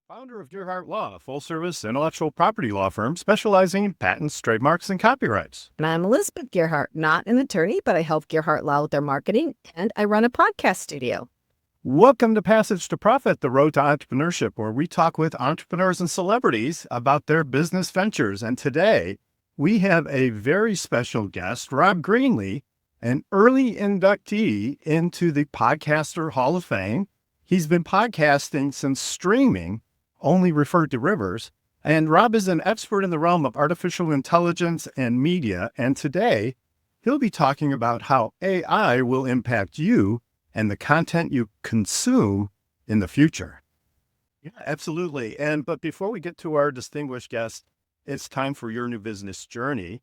Founder of Gerhardt Law, a full-service intellectual property law firm specializing in patents, trademarks, and copyrights. And I'm Elizabeth Gerhardt, not an attorney, but I help Gerhardt Law with their marketing, and I run a podcast studio. Welcome to Passage to Profit, the road to entrepreneurship, where we talk with entrepreneurs and celebrities about their business ventures. And today, we have a very special guest, Rob Greenlee, an early inductee into the Podcaster Hall of Fame. He's been podcasting since streaming only referred to rivers. And Rob is an expert in the realm of artificial intelligence and media. And today, he'll be talking about how AI will impact you and the content you consume in the future. Yeah, absolutely. But before we get to our distinguished guest, it's time for your new business journey.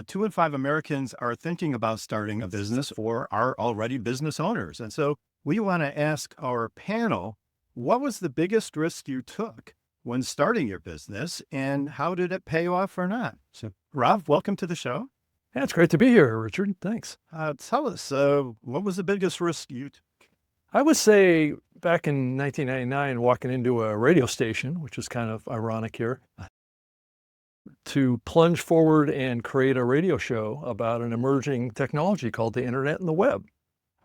2 in 5 Americans are thinking about starting a business or are already business owners. And so we want to ask our panel, what was the biggest risk you took when starting your business and how did it pay off or not? So Rob, welcome to the show. Yeah, it's great to be here, Richard. Thanks. Tell us, what was the biggest risk you took? I would say back in 1999, walking into a radio station, which is kind of ironic here, to plunge forward and create a radio show about an emerging technology called the internet and the web.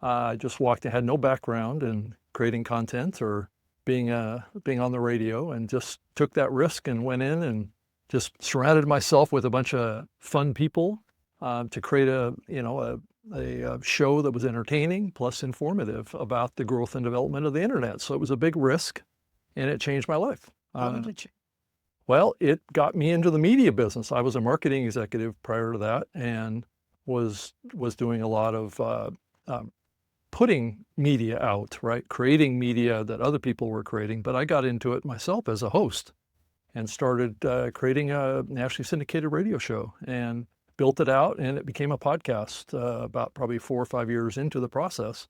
I just walked in, had no background in creating content or being on the radio, and just took that risk and went in and just surrounded myself with a bunch of fun people to create a show that was entertaining plus informative about the growth and development of the internet. So it was a big risk, and it changed my life. Well, it got me into the media business. I was a marketing executive prior to that, and was doing a lot of putting media out, right? Creating media that other people were creating. But I got into it myself as a host and started creating a nationally syndicated radio show and built it out, and it became a podcast about probably 4 or 5 years into the process.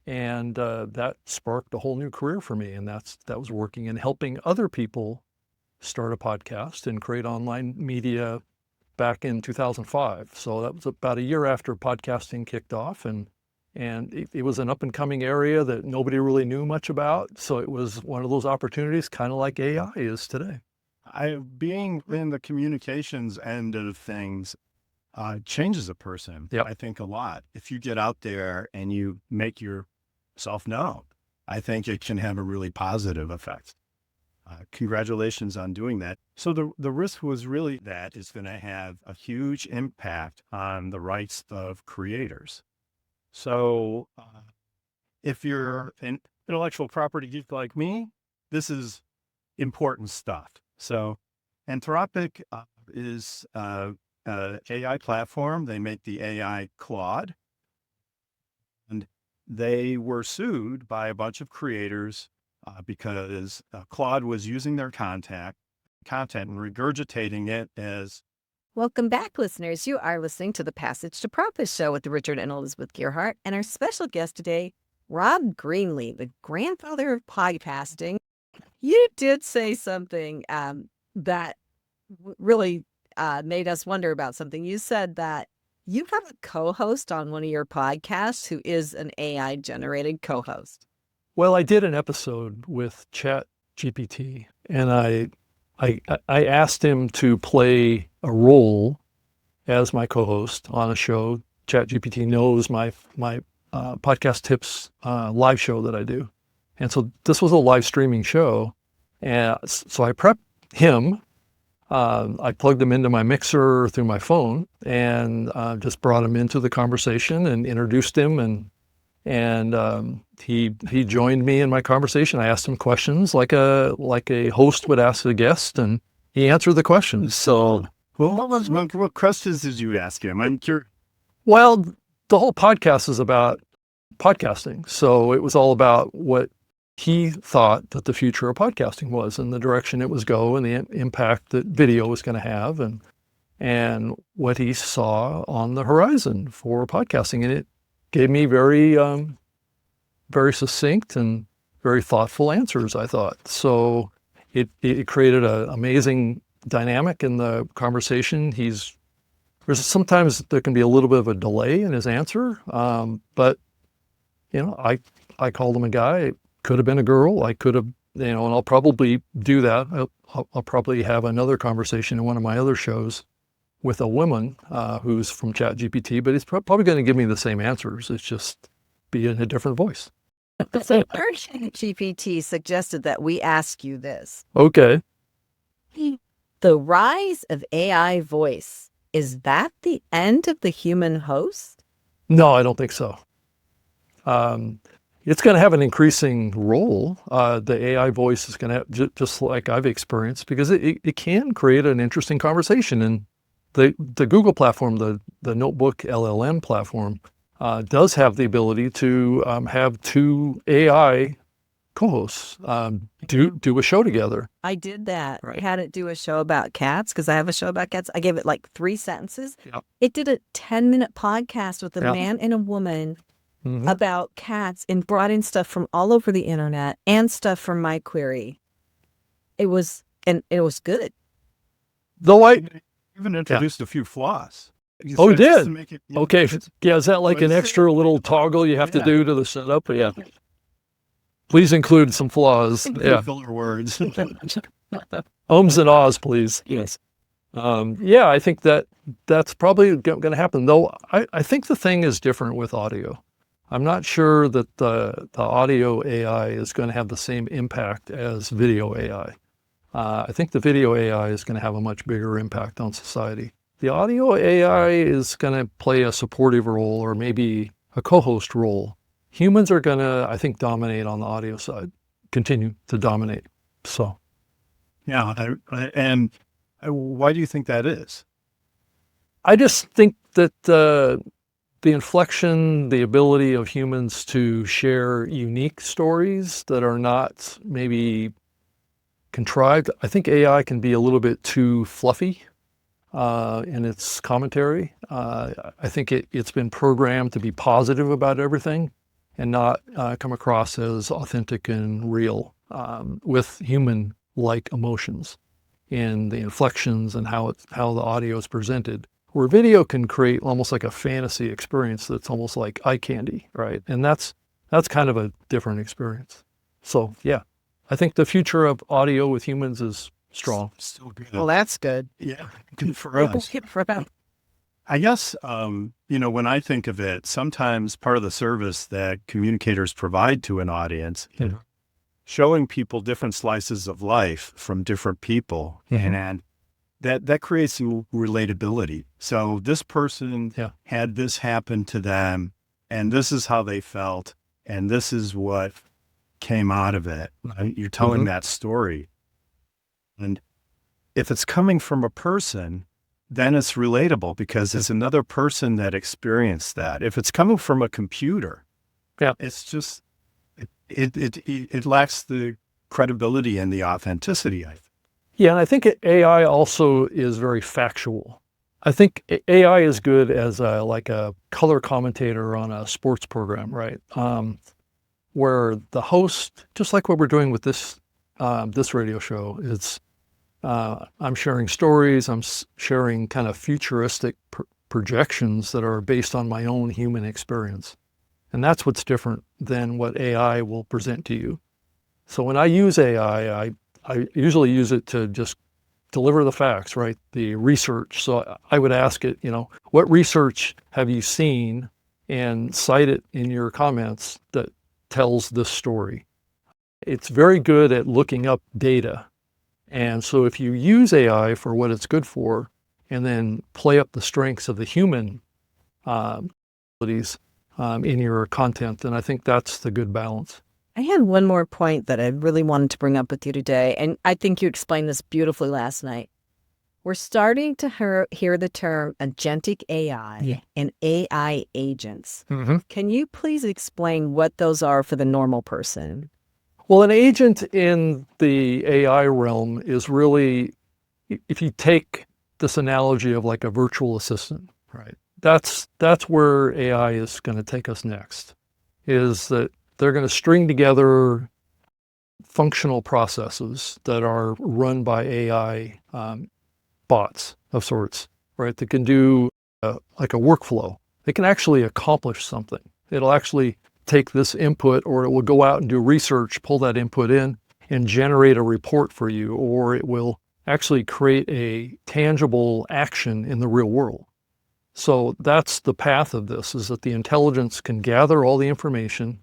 And that sparked a whole new career for me. And that was working and helping other people start a podcast and create online media back in 2005. So that was about a year after podcasting kicked off, and it was an up-and-coming area that nobody really knew much about. So it was one of those opportunities, kind of like AI is today. Being in the communications end of things changes a person, Yep. I think, a lot. If you get out there and you make yourself known, I think it can have a really positive effect. Congratulations on doing that. So the risk was really that it's going to have a huge impact on the rights of creators. So if you're an intellectual property geek like me, this is important stuff. So Anthropic is an AI platform. They make the AI Claude, and they were sued by a bunch of creators because Claude was using their content and regurgitating it as. Welcome back, listeners. You are listening to the Passage to Profit show with Richard and Elizabeth Gerhardt, and our special guest today, Rob Greenlee, the grandfather of podcasting. You did say something that really made us wonder about something. You said that you have a co-host on one of your podcasts who is an AI-generated co-host. Well, I did an episode with ChatGPT, and I asked him to play a role as my co-host on a show. ChatGPT knows my podcast tips live show that I do. And so this was a live streaming show. And so I prepped him. I plugged him into my mixer through my phone and just brought him into the conversation and introduced him. And he joined me in my conversation. I asked him questions like a host would ask a guest, and he answered the questions. So, what questions did you ask him? I'm curious. Well, the whole podcast is about podcasting. So it was all about what he thought that the future of podcasting was and the direction it was go and the impact that video was going to have and what he saw on the horizon for podcasting. And it gave me very, very succinct and very thoughtful answers, I thought. So it created an amazing dynamic in the conversation. Sometimes there can be a little bit of a delay in his answer, but I called him a guy. It could have been a girl. I could have and I'll probably do that. I'll probably have another conversation in one of my other shows with a woman who's from ChatGPT, but it's probably going to give me the same answers. It's just be in a different voice. So our ChatGPT suggested that we ask you this. Okay. The rise of AI voice, is that the end of the human host? No, I don't think so. It's going to have an increasing role. The AI voice is going to have, just like I've experienced, because it can create an interesting conversation. And the Google platform, the Notebook LLM platform, does have the ability to have two AI co-hosts do a show together. I did that. Right. I had it do a show about cats because I have a show about cats. I gave it like 3 sentences. Yep. It did a 10-minute podcast with a Yep. man and a woman Mhm. about cats and brought in stuff from all over the internet and stuff from my query. It was good. Though I Even introduced a few flaws. Oh, you Just to did? make it, Okay, yeah, is that like an Well, extra little toggle you have to Yeah. do to the setup? Yeah. Please include some flaws. Yeah. filler words. Ohms and ahs, please. Yes. Yeah, I think that's probably going to happen. Though I think the thing is different with audio. I'm not sure that the audio AI is going to have the same impact as video AI. I think the video AI is going to have a much bigger impact on society. The audio AI is going to play a supportive role or maybe a co-host role. Humans are going to, I think, dominate on the audio side, continue to dominate. So, Yeah. And why do you think that is? I just think that the inflection, the ability of humans to share unique stories that are not maybe contrived. I think AI can be a little bit too fluffy in its commentary. I think it's been programmed to be positive about everything and not come across as authentic and real with human-like emotions in the inflections and how the audio is presented. Where video can create almost like a fantasy experience that's almost like eye candy, right? And that's kind of a different experience. So yeah, I think the future of audio with humans is strong. Still good. Well, that's good. Yeah, good for us. I guess, when I think of it, sometimes part of the service that communicators provide to an audience, Yeah. showing people different slices of life from different people, Mhm. and that creates relatability. So this person Yeah. had this happen to them, and this is how they felt, and this is what came out of it. Right? You're telling Mhm. that story. And if it's coming from a person, then it's relatable because it's another person that experienced that. If it's coming from a computer, Yeah. it's just, it lacks the credibility and the authenticity, I think. Yeah, and I think AI also is very factual. I think AI is good as like a color commentator on a sports program, right? Where the host, just like what we're doing with this radio show, I'm sharing stories, I'm sharing kind of futuristic projections that are based on my own human experience. And that's what's different than what AI will present to you. So when I use AI, I usually use it to just deliver the facts, right? The research. So I would ask it, what research have you seen, and cite it in your comments that tells this story. It's very good at looking up data. And so if you use AI for what it's good for, and then play up the strengths of the human abilities in your content, then I think that's the good balance. I had one more point that I really wanted to bring up with you today, and I think you explained this beautifully last night. We're starting to hear the term agentic AI and AI agents. Mm-hmm. Can you please explain what those are for the normal person? Well, an agent in the AI realm is really, if you take this analogy of like a virtual assistant, right? That's where AI is going to take us next, is that they're going to string together functional processes that are run by AI bots of sorts, right? That can do like a workflow. They can actually accomplish something. It'll actually take this input, or it will go out and do research, pull that input in, and generate a report for you, or it will actually create a tangible action in the real world. So that's the path of this, is that the intelligence can gather all the information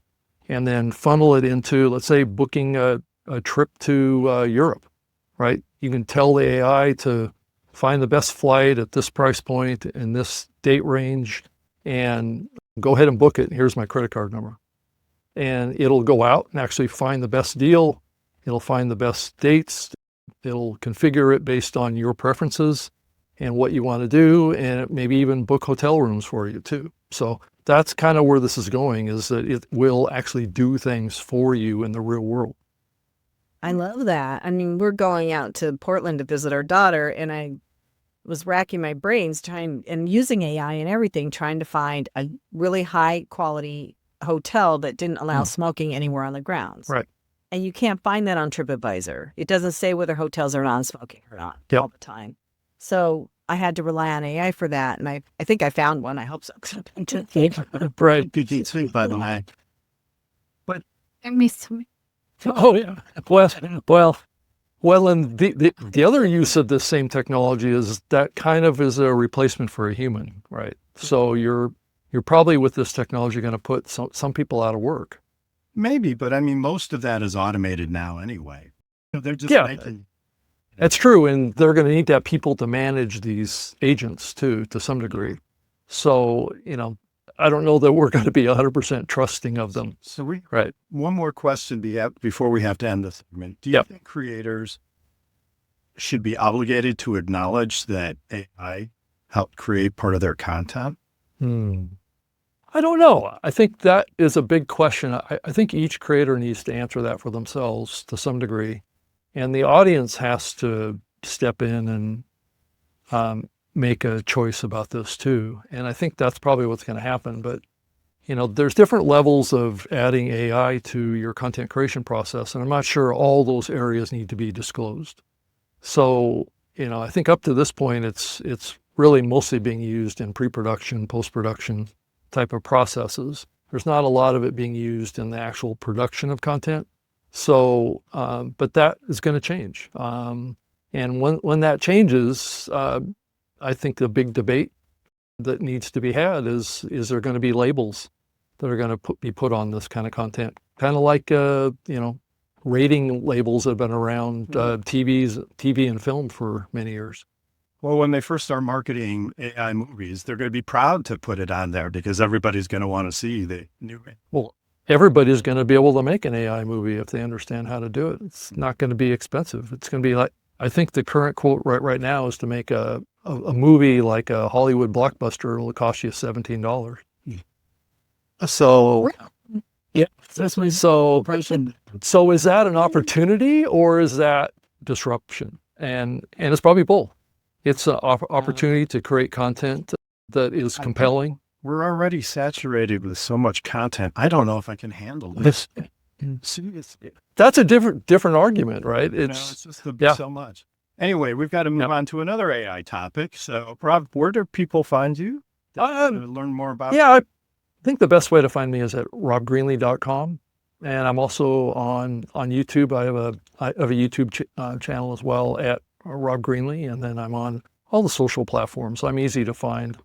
and then funnel it into, let's say, booking a trip to Europe, right? You can tell the AI to find the best flight at this price point in this date range and go ahead and book it. Here's my credit card number. And it'll go out and actually find the best deal. It'll find the best dates. It'll configure it based on your preferences and what you want to do, and maybe even book hotel rooms for you too. So that's kind of where this is going, is that it will actually do things for you in the real world. I love that. I mean, we're going out to Portland to visit our daughter, and I was racking my brains trying and using AI and everything, trying to find a really high quality hotel that didn't allow smoking anywhere on the grounds. Right. And you can't find that on TripAdvisor. It doesn't say whether hotels are non-smoking or not all the time. So I had to rely on AI for that. And I think I found one. I hope so. Right. Good eat sweet, by the way. But I miss me. oh yeah. Well, and the other use of this same technology is that kind of is a replacement for a human, right? So you're probably with this technology going to put some people out of work. Maybe, but I mean, most of that is automated now anyway. They're just making. That's true, and they're going to need to have people to manage these agents too, to some degree. So, I don't know that we're going to be 100% trusting of them. So Right. One more question before we have to end this segment. Do you think creators should be obligated to acknowledge that AI helped create part of their content? I don't know. I think that is a big question. I think each creator needs to answer that for themselves to some degree. And the audience has to step in and make a choice about this too. And I think that's probably what's going to happen. But, there's different levels of adding AI to your content creation process. And I'm not sure all those areas need to be disclosed. So, I think up to this point, it's really mostly being used in pre-production, post-production type of processes. There's not a lot of it being used in the actual production of content. So, but that is going to change. And when that changes, I think the big debate that needs to be had is there going to be labels that are going to be put on this kind of content? Kind of like, rating labels that have been around TV and film for many years. Well, when they first start marketing AI movies, they're going to be proud to put it on there because everybody's going to want to see the new. Well, everybody's going to be able to make an AI movie if they understand how to do it. It's not going to be expensive. It's going to be like, I think the current quote right now is to make a movie like a Hollywood blockbuster will cost you $17. So, yeah. So is that an opportunity or is that disruption? And it's probably both. It's an opportunity to create content that is compelling. We're already saturated with so much content. I don't know if I can handle this. That's a different argument, right? It's just so much. Anyway, we've got to move on to another AI topic. So, Rob, where do people find you to learn more about? Yeah, I think the best way to find me is at robgreenlee.com. And I'm also on YouTube. I have a YouTube channel as well at Rob Greenlee, and then I'm on all the social platforms. So I'm easy to find.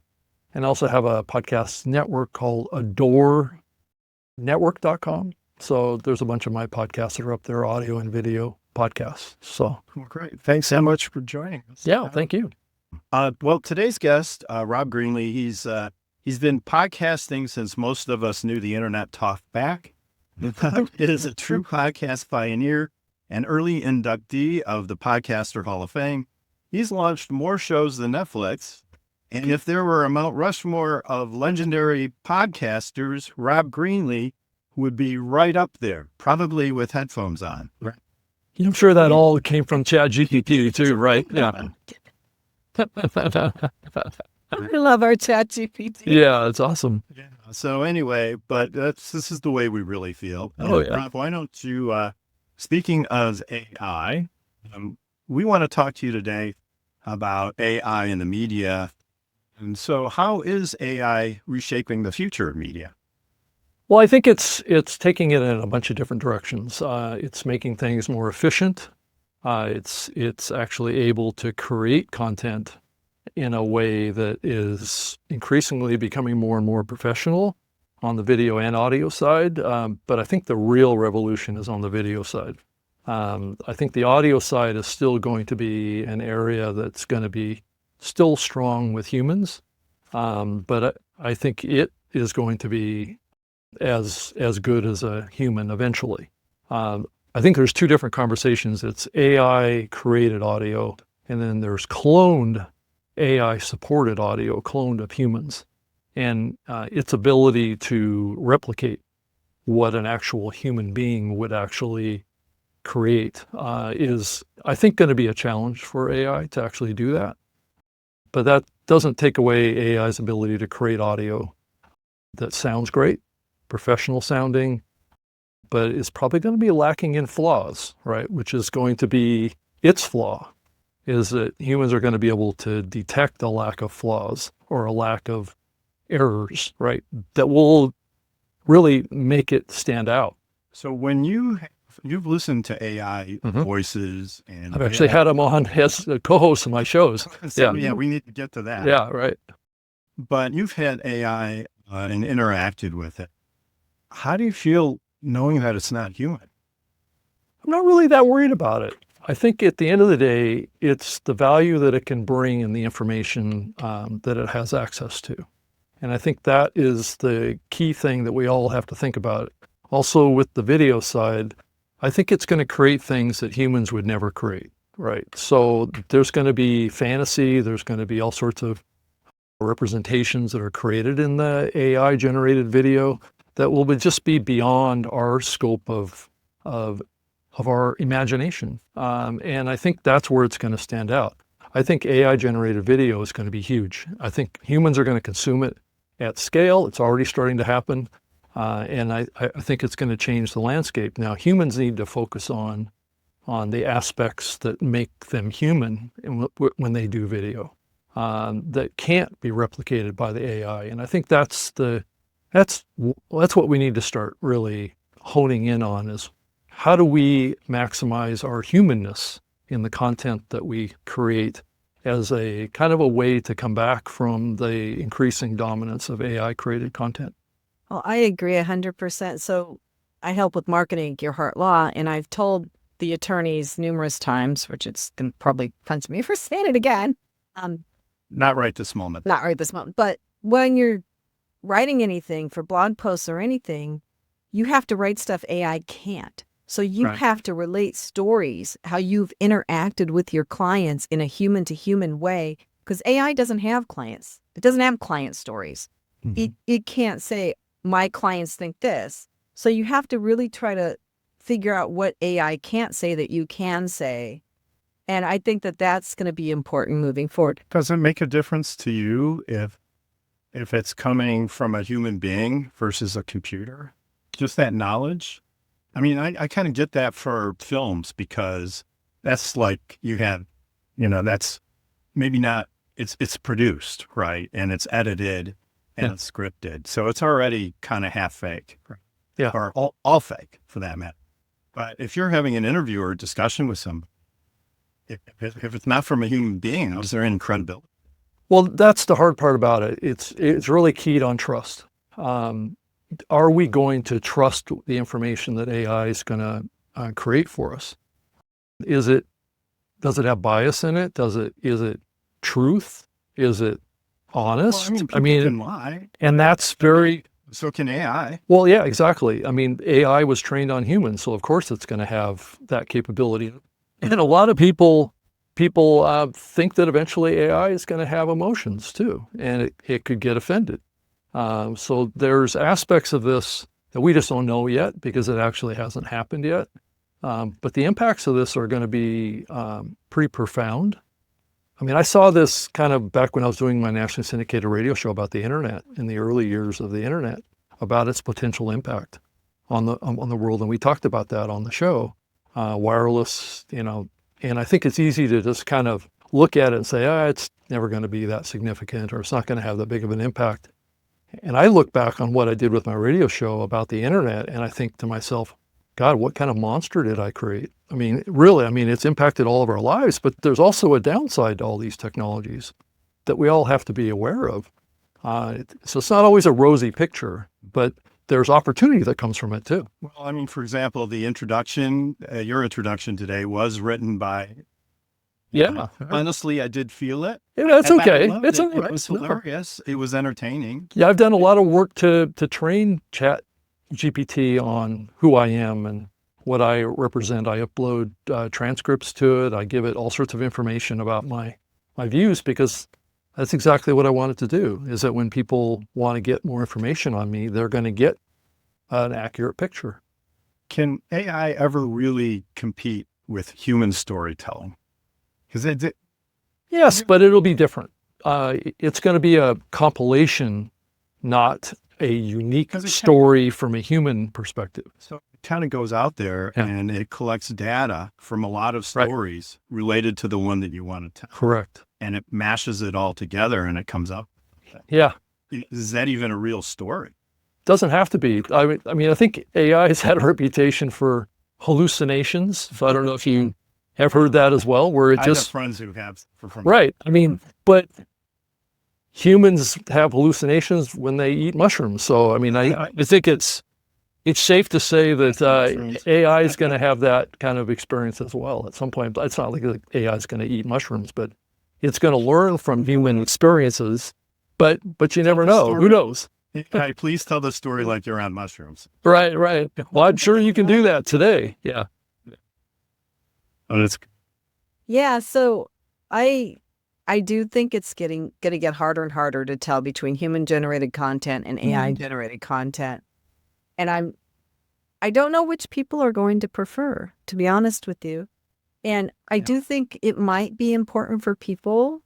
And I also have a podcast network called adorenetwork.com. So there's a bunch of my podcasts that are up there, audio and video podcasts. So well, great. Thanks so much for joining us. Yeah, thank you. Well, today's guest, Rob Greenlee, he's been podcasting since most of us knew the internet talked back. It is a true podcast pioneer, an early inductee of the Podcaster Hall of Fame. He's launched more shows than Netflix. And if there were a Mount Rushmore of legendary podcasters, Rob Greenlee would be right up there, probably with headphones on. Right. I'm sure that all came from ChatGPT too, right? Yeah. I love our ChatGPT. Yeah, it's awesome. Yeah. So anyway, but this is the way we really feel. Oh, yeah. Rob, why don't you, speaking of AI, we want to talk to you today about AI in the media. And so how is AI reshaping the future of media? Well, I think it's taking it in a bunch of different directions. It's making things more efficient. It's actually able to create content in a way that is increasingly becoming more and more professional on the video and audio side. But I think the real revolution is on the video side. I think the audio side is still going to be an area that's going to be still strong with humans. But I think it is going to be as good as a human eventually. I think there's two different conversations. It's AI created audio, and then there's cloned AI supported audio, cloned of humans, and its ability to replicate what an actual human being would actually create is, I think, going to be a challenge for AI to actually do that. But that doesn't take away AI's ability to create audio that sounds great, professional sounding, but it's probably going to be lacking in flaws, right? Which is going to be its flaw, is that humans are going to be able to detect a lack of flaws or a lack of errors, right? That will really make it stand out. So when you've listened to AI voices, and I've actually had them on as co-hosts of my shows. yeah, we need to get to that. Yeah, right. But you've had AI and interacted with it. How do you feel knowing that it's not human? I'm not really that worried about it. I think at the end of the day, it's the value that it can bring and the information that it has access to. And I think that is the key thing that we all have to think about. Also with the video side, I think it's going to create things that humans would never create, right? So there's going to be fantasy, there's going to be all sorts of representations that are created in the AI generated video that will just be beyond our scope of our imagination. And I think that's where it's going to stand out. I think AI generated video is going to be huge. I think humans are going to consume it at scale. It's already starting to happen. And I think it's going to change the landscape. Now, humans need to focus on the aspects that make them human when they do video that can't be replicated by the AI. And I think that's what we need to start really honing in on, is how do we maximize our humanness in the content that we create as a kind of a way to come back from the increasing dominance of AI created content. Well, I agree 100%. So I help with marketing at Gerhardt Law, and I've told the attorneys numerous times, which it's going to probably punch me for saying it again. Not right this moment. Not right this moment. But when you're writing anything for blog posts or anything, you have to write stuff AI can't. So you have to relate stories, how you've interacted with your clients in a human to human way, because AI doesn't have clients. It doesn't have client stories. Mm-hmm. It can't say, my clients think this. So you have to really try to figure out what AI can't say that you can say. And I think that that's going to be important moving forward. Does it make a difference to you if it's coming from a human being versus a computer? Just that knowledge? I mean, I kind of get that for films, because that's like you have, that's maybe not, it's produced, right? And it's edited and it's scripted. So it's already kind of half fake. Yeah. Or all fake for that matter. But if you're having an interview or a discussion with somebody, if it's not from a human being, is there any credibility? Well, that's the hard part about it. It's really keyed on trust. Are we going to trust the information that AI is going to create for us? Does it have bias in it? Is it truth? Is it honest? Well, people can lie. And that's very... So can AI. Well, yeah, exactly. I mean, AI was trained on humans, so of course it's going to have that capability. And a lot of people think that eventually AI is going to have emotions too, and it could get offended. So there's aspects of this that we just don't know yet because it actually hasn't happened yet. But the impacts of this are going to be pretty profound. I mean, I saw this kind of back when I was doing my nationally syndicated radio show about the internet in the early years of the internet, about its potential impact on the world. And we talked about that on the show, wireless, and I think it's easy to just kind of look at it and say, it's never going to be that significant, or it's not going to have that big of an impact. And I look back on what I did with my radio show about the internet, and I think to myself, God, what kind of monster did I create? I mean, really, I mean, it's impacted all of our lives, but there's also a downside to all these technologies that we all have to be aware of. So it's not always a rosy picture, but there's opportunity that comes from it too. Well, I mean, for example, the introduction, your introduction today was written by. Yeah. Honestly, I did feel it. Yeah, that's And I okay. loved It's it. all right. It was No. hilarious. It was entertaining. Yeah, I've done a lot of work to train ChatGPT on who I am and what I represent. I upload transcripts to it. I give it all sorts of information about my views, because that's exactly what I want it to do, is that when people want to get more information on me, they're going to get an accurate picture. Can AI ever really compete with human storytelling? Because Yes, but it'll be different. It's going to be a compilation, not a unique 'Cause it can- story from a human perspective. so it kind of goes out there Yeah. and it collects data from a lot of Right. stories related to the one that you want to tell. Correct. And it mashes it all together and it comes up. Yeah. Is that even a real story? Doesn't have to be. I mean, I think AI has had a reputation for hallucinations. So I don't know if you have heard that as well, where it I have just, friends who have. right. I mean, but humans have hallucinations when they eat mushrooms. So, I mean, I think it's safe to say that AI is going to have that kind of experience as well at some point. It's not like AI is going to eat mushrooms, but it's going to learn from human experiences. But you never know. Who knows? Hey, please tell the story like you're on mushrooms. Right. Well, I'm sure you can do that today. Yeah. Oh, that's Yeah, so I do think it's gonna get harder and harder to tell between human generated content and AI generated content. And I don't know which people are going to prefer, to be honest with you. And I do think it might be important for people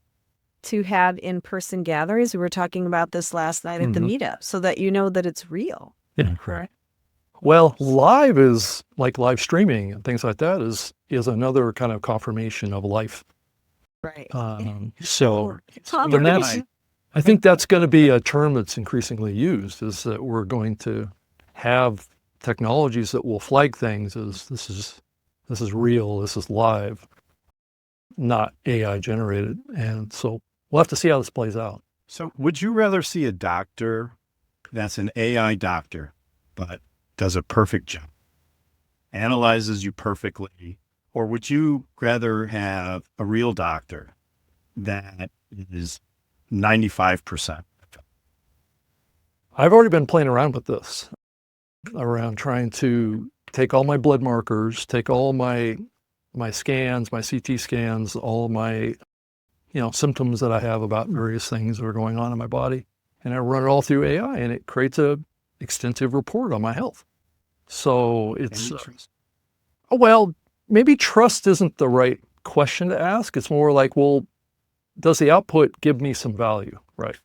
to have in-person gatherings. We were talking about this last night at the meetup, so that you know that it's real. Yeah. Correct. Well, live is like live streaming and things like that is another kind of confirmation of life. Right. So Tom, and I think that's going to be a term that's increasingly used, is that we're going to have technologies that will flag things as this is real, this is live, not AI generated. And so we'll have to see how this plays out. So would you rather see a doctor that's an AI doctor, but does a perfect job, analyzes you perfectly, or would you rather have a real doctor that is 95%? I've already been playing around with this, around trying to take all my blood markers, take all my scans, my CT scans, all my symptoms that I have about various things that are going on in my body, and I run it all through AI, and it creates a extensive report on my health. So it's well, maybe trust isn't the right question to ask. It's more like, well, does the output give me some value, right?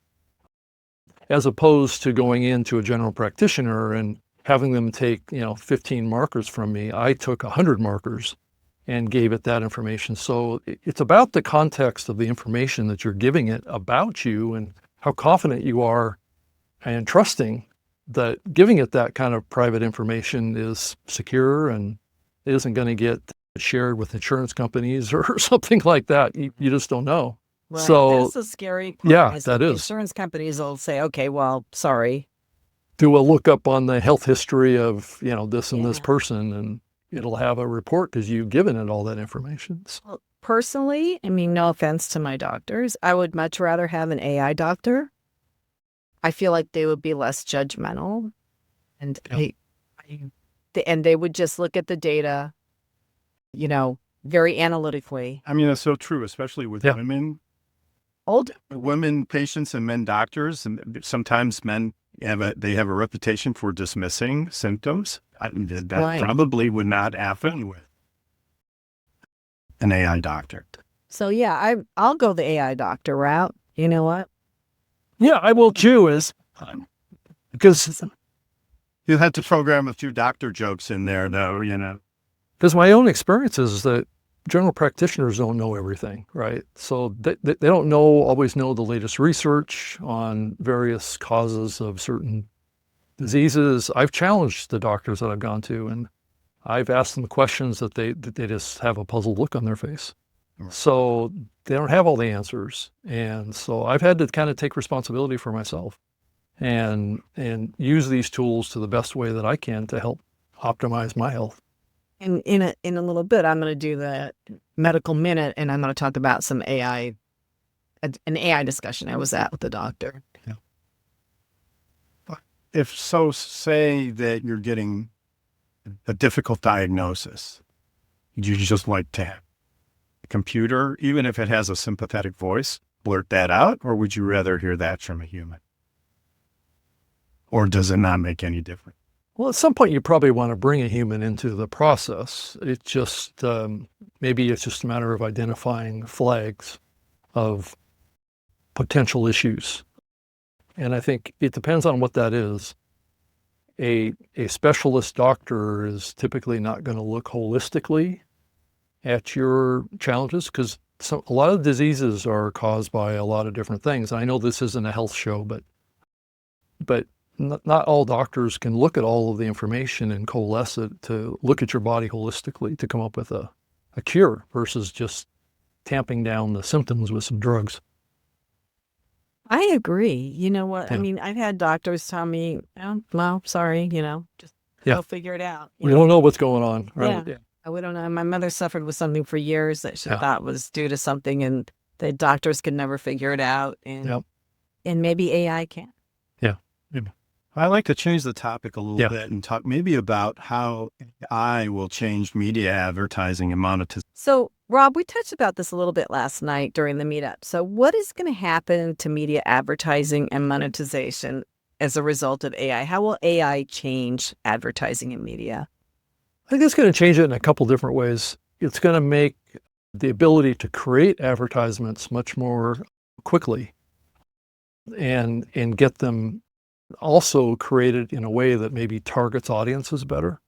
As opposed to going into a general practitioner and having them take 15 markers from me. I took 100 markers and gave it that information. So it's about the context of the information that you're giving it about you and how confident you are and trusting that giving it that kind of private information is secure and isn't going to get shared with insurance companies or something like that. You just don't know. Right. So that's a scary part. yeah, that is. Insurance companies will say, okay, well, sorry. Do a lookup on the health history of, this and this Yeah. person, and it'll have a report because you've given it all that information. Well, personally, I mean, no offense to my doctors, I would much rather have an AI doctor. I feel like they would be less judgmental, and and they would just look at the data, very analytically. I mean, that's so true, especially with Yeah. women patients and men doctors. And sometimes men have a reputation for dismissing symptoms. That Right. probably would not happen with an AI doctor. So yeah, I'll go the AI doctor route. You know what? Yeah, I will too, because You'll have to program a few doctor jokes in there, though, my own experience is that general practitioners don't know everything, right? So they don't always know the latest research on various causes of certain diseases. I've challenged the doctors that I've gone to, and I've asked them questions that they just have a puzzled look on their face. Right. So they don't have all the answers. And so I've had to kind of take responsibility for myself and use these tools to the best way that I can to help optimize my health. And in a little bit, I'm going to do the medical minute, and I'm going to talk about some an AI discussion I was at with the doctor. If so, say that you're getting a difficult diagnosis, you just like to have a computer, even if it has a sympathetic voice, blurt that out, or would you rather hear that from a human? Or does it not make any difference? Well, at some point, you probably want to bring a human into the process. It's just, maybe it's just a matter of identifying flags of potential issues. And I think it depends on what that is. A specialist doctor is typically not going to look holistically at your challenges, because a lot of diseases are caused by a lot of different things. And I know this isn't a health show, but not all doctors can look at all of the information and coalesce it to look at your body holistically to come up with a cure versus just tamping down the symptoms with some drugs. I agree. You know what? Yeah. I mean, I've had doctors tell me, oh, well, sorry, just Yeah. go figure it out. We don't know what's going on, right? Yeah. We don't know. My mother suffered with something for years that she Yeah. thought was due to something, and the doctors could never figure it out. And Yep. and maybe AI can. Yeah. I'd like to change the topic a little Yeah. bit and talk maybe about how AI will change media advertising and monetization. So, Rob, we touched about this a little bit last night during the meetup. So what is going to happen to media advertising and monetization as a result of AI? How will AI change advertising and media? I think it's going to change it in a couple different ways. It's going to make the ability to create advertisements much more quickly and get them also created in a way that maybe targets audiences better.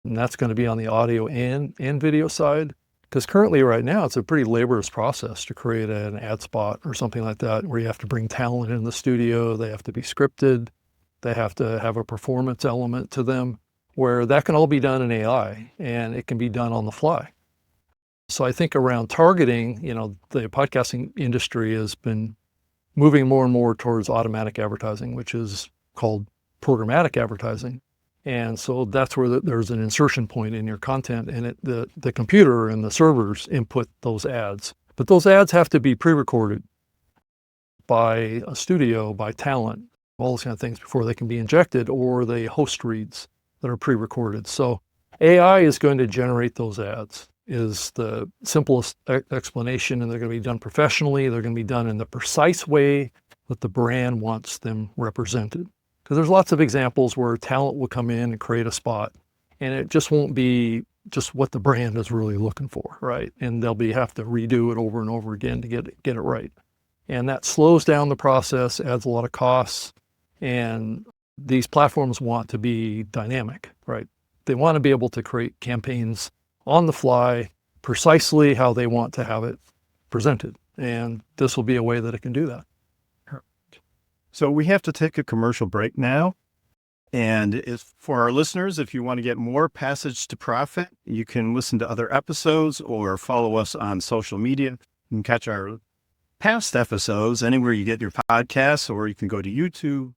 And that's going to be on the audio and video side. Because currently right now, it's a pretty laborious process to create an ad spot or something like that, where you have to bring talent in the studio. They have to be scripted. They have to have a performance element to them, where that can all be done in AI and it can be done on the fly. So I think around targeting, the podcasting industry has been moving more and more towards automatic advertising, which is called programmatic advertising. And so that's where there's an insertion point in your content, and the computer and the servers input those ads. But those ads have to be pre-recorded by a studio, by talent, all those kind of things before they can be injected, or the host reads that are pre-recorded. So AI is going to generate those ads, is the simplest explanation, and they're going to be done professionally. They're going to be done in the precise way that the brand wants them represented. Because there's lots of examples where talent will come in and create a spot, and it just won't be just what the brand is really looking for, right? And they'll have to redo it over and over again to get it right. And that slows down the process, adds a lot of costs, and these platforms want to be dynamic, right? They want to be able to create campaigns on the fly, precisely how they want to have it presented. And this will be a way that it can do that. So we have to take a commercial break now. And for our listeners, if you want to get more Passage to Profit, you can listen to other episodes or follow us on social media. You can catch our past episodes anywhere you get your podcasts, or you can go to YouTube.